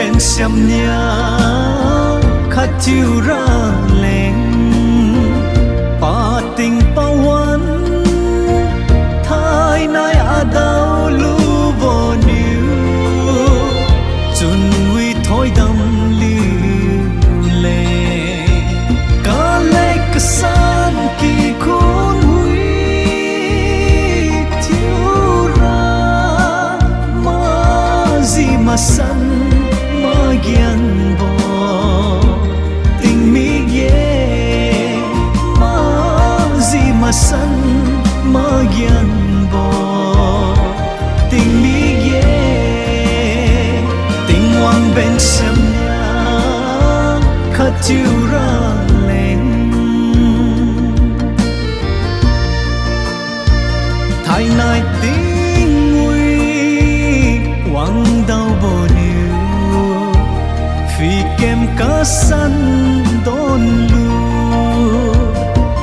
bên xem nhà khát chiều ra lên ba tình bao quán thái nay à đau lu vô níu chun nguy thôi đâm liu lệ cả lệ cả san kỳ khôn huy thiếu ra mà gì mà sân mà ghiền bò tình mi ghê mà gì mà sân mà ghiền bò tình mi ghê tình hoang bên xem nhà khát chiều ra lên thái nay tình nguy hoang đau bồ níu vì kem cá săn đón lưu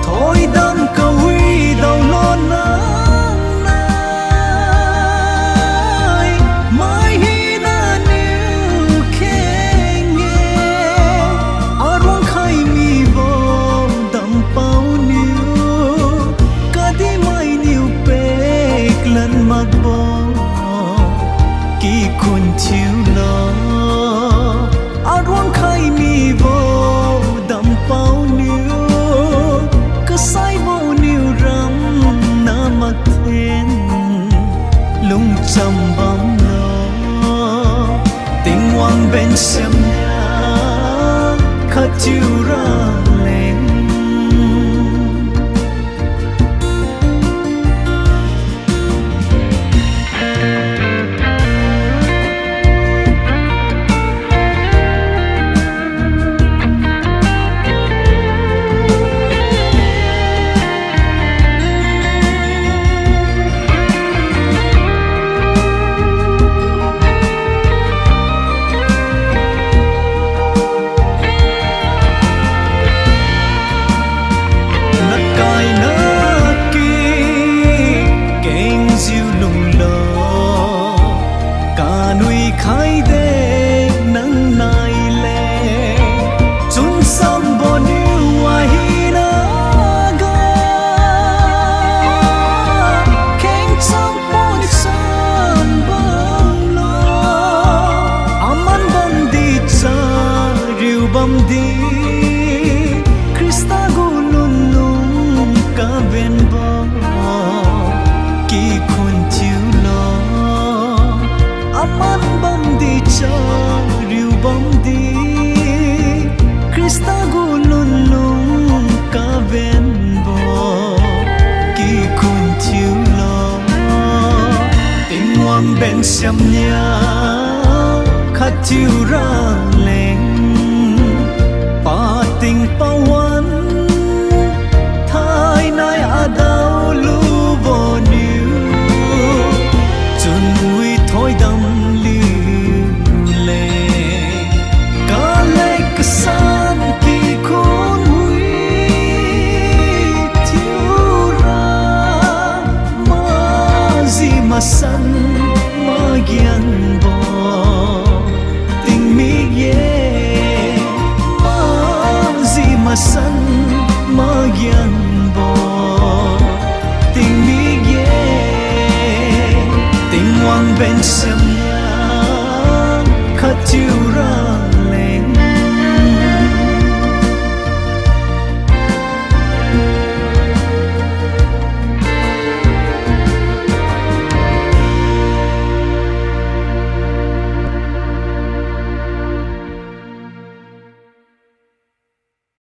thôi đâm cầu huy đầu non nắng nay mai hi na níu khe nghe ở ruộng khai mi vô đâm bao níu cả đi mai níu bек lần mặc bò kỳ khôn chiều lo ở ruộng khai mi vô đâm bao níu cứ say vô níu rắm na mặc thiên lung trầm bóng lo tình hoang bên xem nhà khát chiều ra lên khai đê nắng nay lệ chun sam bo níu ai na ga keng chang bon san bang lo aman bam đi cha riu bam đi Krista gulun lung ka ven bo ki khun chiu lo aman bam đi cha riu bam đi Krista gulun lung ka ven bo ki khun chiu lo tình hoang bên xem nhà khát chiu